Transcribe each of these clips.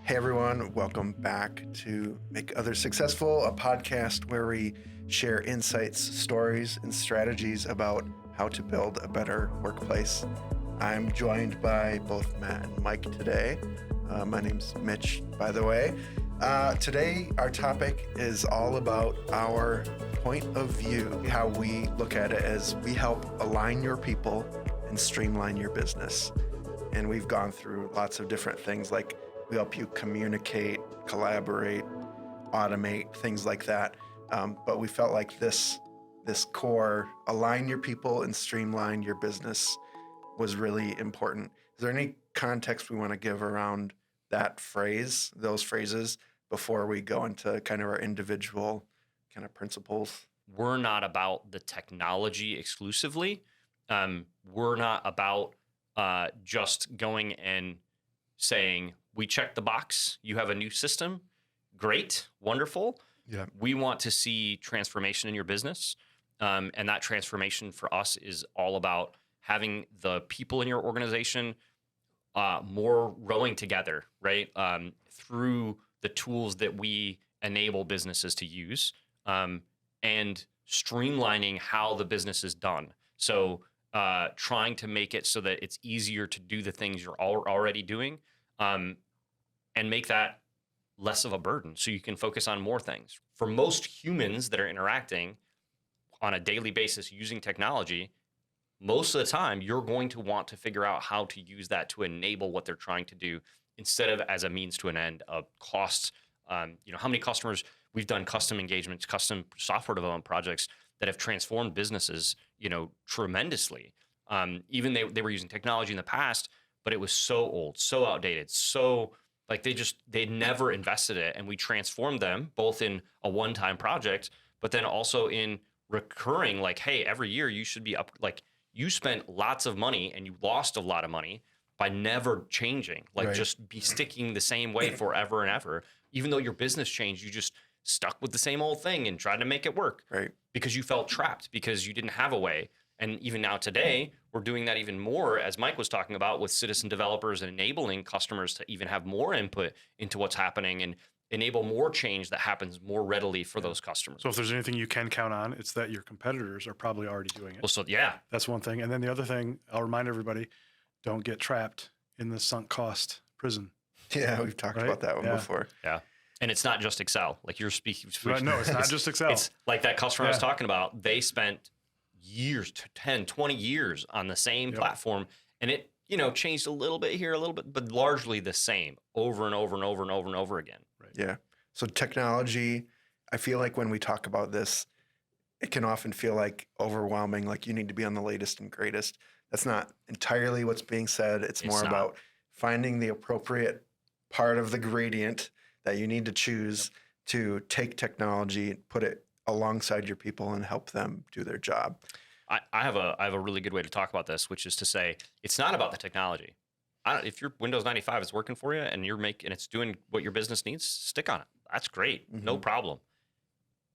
Hey everyone, welcome back to Make Others Successful, a podcast where we share insights, stories, and strategies about how to build a better workplace. I'm joined by both Matt and Mike today. My name's Mitch, by the way. Today, our topic is all about our point of view, how we look at it as we help align your people and streamline your business. And we've gone through lots of different things like we help you communicate, collaborate, automate, things like that. But we felt like this core, align your people and streamline your business, was really important. Is there any context we want to give around that phrase, those phrases, before we go into kind of our individual kind of principles? We're not about the technology exclusively. We're not about just going and saying, we check the box, you have a new system, great, wonderful. Yeah. We want to see transformation in your business. And that transformation for us is all about having the people in your organization more rowing together, right? Through the tools that we enable businesses to use and streamlining how the business is done. So trying to make it so that it's easier to do the things you're already doing and make that less of a burden so you can focus on more things. For most humans that are interacting on a daily basis using technology, most of the time you're going to want to figure out how to use that to enable what they're trying to do instead of as a means to an end of costs. How many customers we've done custom engagements, custom software development projects that have transformed businesses, tremendously. Even they were using technology in the past, but it was so old, so outdated, so like they never invested it. And we transformed them both in a one-time project, but then also in recurring, like, hey, every year you should be up, like you spent lots of money and you lost a lot of money by never changing, like Right. just be sticking the same way forever and ever. Even though your business changed, you just stuck with the same old thing and tried to make it work. Right. Because you felt trapped because you didn't have a way. And even now today, we're doing that even more, as Mike was talking about, with citizen developers and enabling customers to even have more input into what's happening and enable more change that happens more readily for those customers. So if there's anything you can count on, it's that your competitors are probably already doing it. Well, so yeah, That's one thing. And then the other thing, I'll remind everybody, don't get trapped in the sunk cost prison. Yeah, we've talked about that one before. yeah. And it's not just Excel. Like you're speaking. Right, no, it's not just Excel. It's like that customer I was talking about. They spent years, 10, 20 years on the same platform. And it, changed a little bit here, a little bit, but largely the same over and over and over and over and over again. Right. Yeah. So technology, I feel like when we talk about this, it can often feel like overwhelming, like you need to be on the latest and greatest. That's not entirely what's being said. It's more not. about finding the appropriate part of the gradient that you need to choose to take technology, put it alongside your people and help them do their job. I have a really good way to talk about this, which is to say it's not about the technology. If your Windows 95 is working for you and it's doing what your business needs, stick on it. That's great, no problem.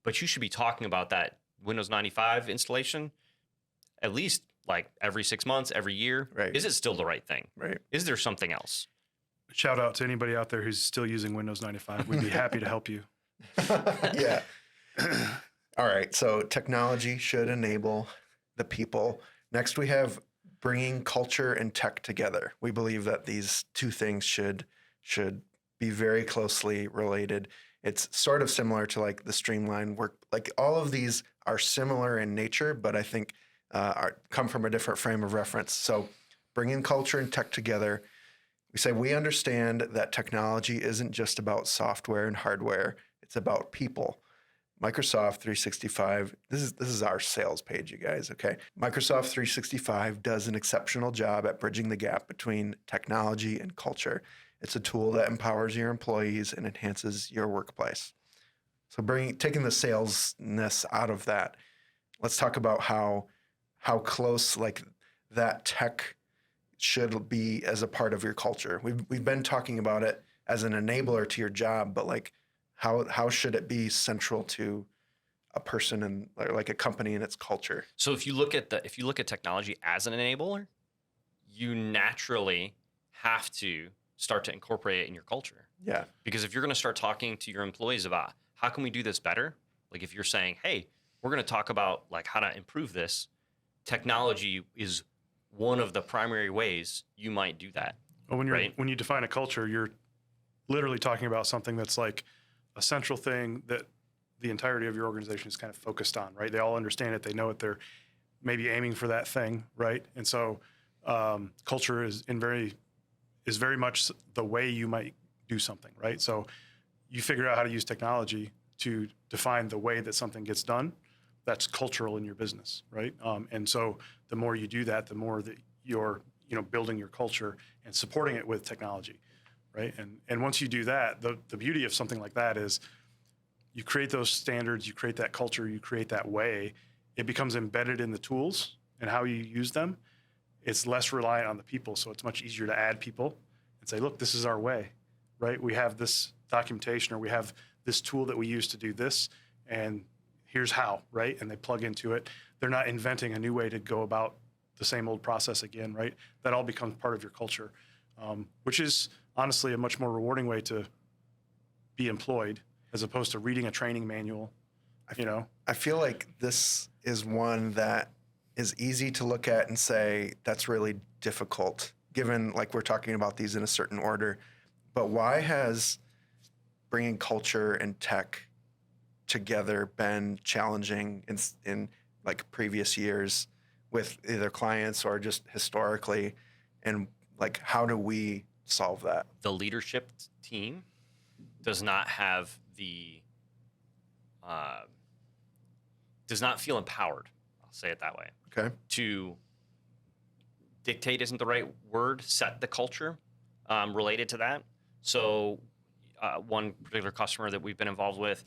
But you should be talking about that Windows 95 installation at least like every 6 months, every year. Right. Is it still the right thing? Right. Is there something else? Shout out to anybody out there who's still using Windows 95. We'd be happy to help you. Yeah. All right. So technology should enable the people. Next, we have bringing culture and tech together. We believe that these two things should be very closely related. It's sort of similar to like the streamline work. Like all of these are similar in nature, but I think come from a different frame of reference. So bringing culture and tech together, we say we understand that technology isn't just about software and hardware. It's about people. Microsoft 365, this is our sales page, you guys, okay? Microsoft 365 does an exceptional job at bridging the gap between technology and culture. It's a tool that empowers your employees and enhances your workplace. So taking the salesness out of that, let's talk about how close like that tech should be as a part of your culture. We've been talking about it as an enabler to your job, but like how should it be central to a person and like a company and its culture? So if you look at technology as an enabler, you naturally have to start to incorporate it in your culture. Yeah. Because if you're going to start talking to your employees about how can we do this better, like if you're saying, hey, we're going to talk about like how to improve this, technology is one of the primary ways you might do that. Well, right? When you define a culture, you're literally talking about something that's like a central thing that the entirety of your organization is kind of focused on, right? They all understand it. They know it. They're maybe aiming for that thing, right? And so culture is very much the way you might do something, right? So you figure out how to use technology to define the way that something gets done. That's cultural in your business, right? And so the more you do that, the more that you're building your culture and supporting it with technology, right? And once you do that, the beauty of something like that is you create those standards, you create that culture, you create that way. It becomes embedded in the tools and how you use them. It's less reliant on the people, so it's much easier to add people and say, look, this is our way, right? We have this documentation, or we have this tool that we use to do this, and here's how, right? And they plug into it. They're not inventing a new way to go about the same old process again, right? That all becomes part of your culture, which is honestly a much more rewarding way to be employed as opposed to reading a training manual, I feel like this is one that is easy to look at and say, that's really difficult, given like we're talking about these in a certain order. But why has bringing culture and tech together been challenging in like previous years with either clients or just historically? And like, how do we solve that? The leadership team does not have does not feel empowered, I'll say it that way. Okay. To dictate isn't the right word, set the culture related to that. So one particular customer that we've been involved with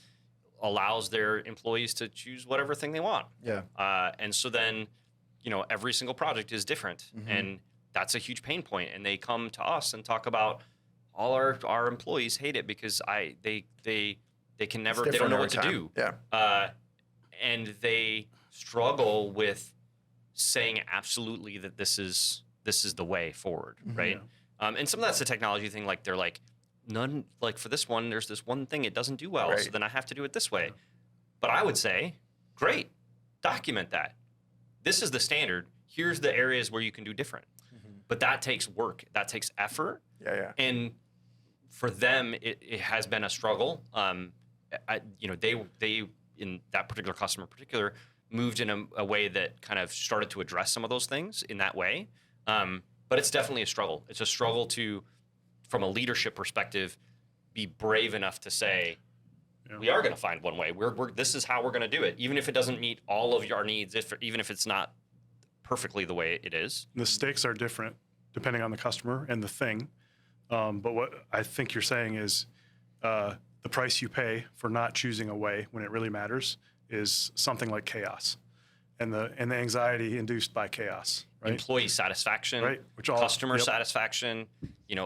allows their employees to choose whatever thing they want. Yeah. And so then, every single project is different. Mm-hmm. And that's a huge pain point. And they come to us and talk about all our employees hate it because they can never, they don't know what to do. Yeah. And they struggle with saying absolutely that this is the way forward, Mm-hmm. right? And some of that's a technology thing. Like they're like, none, like for this one, there's this one thing it doesn't do well, Right. so then I have to do it this way. But I would say, great, document that. This is the standard. Here's the areas where you can do different. Mm-hmm. But that takes work. That takes effort. Yeah. And for them, it has been a struggle. They in that particular customer in particular moved in a way that kind of started to address some of those things in that way. But it's definitely a struggle. It's a struggle to, from a leadership perspective, be brave enough to say, we are going to find one way. This is how we're going to do it, even if it doesn't meet all of our needs, even if it's not perfectly the way it is. The stakes are different depending on the customer and the thing. But what I think you're saying is the price you pay for not choosing a way when it really matters is something like chaos and the anxiety induced by chaos, right? Employee satisfaction, right? Customer satisfaction,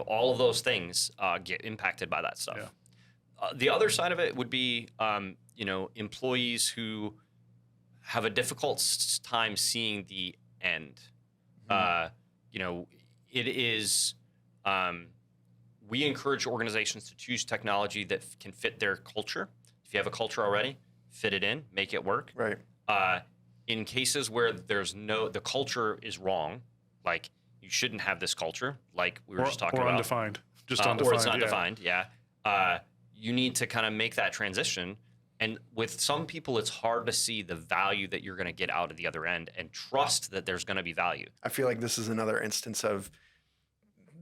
all of those things get impacted by that stuff. Yeah. The other side of it would be, employees who have a difficult time seeing the end. Mm-hmm. It is, we encourage organizations to choose technology that can fit their culture. If you have a culture already, fit it in, make it work. Right. In cases where the culture is wrong, like you shouldn't have this culture, like we were just talking about. Undefined. Just Or undefined. it's not defined, yeah. You need to kind of make that transition. And with some people, it's hard to see the value that you're going to get out of the other end and trust that there's going to be value. I feel like this is another instance of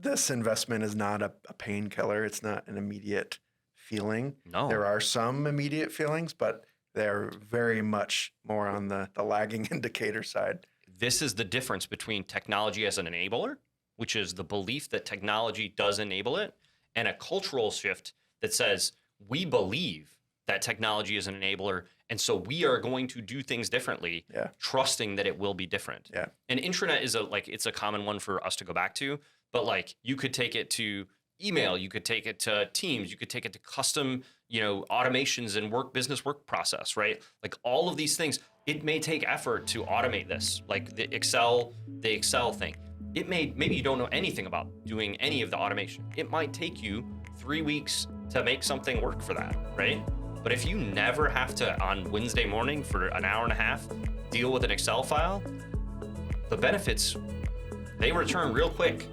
this investment is not a painkiller. It's not an immediate feeling. No. There are some immediate feelings, but they're very much more on the lagging indicator side. This is the difference between technology as an enabler, which is the belief that technology does enable it, and a cultural shift that says we believe that technology is an enabler, and so we are going to do things differently, trusting that it will be different. Yeah. And intranet is it's a common one for us to go back to, but like you could take it to email, you could take it to Teams, you could take it to custom, automations and business work process, right? Like all of these things, it may take effort to automate this, like the Excel thing. maybe you don't know anything about doing any of the automation. It might take you 3 weeks to make something work for that, right? But if you never have to, on Wednesday morning for an hour and a half, deal with an Excel file, the benefits, they return real quick.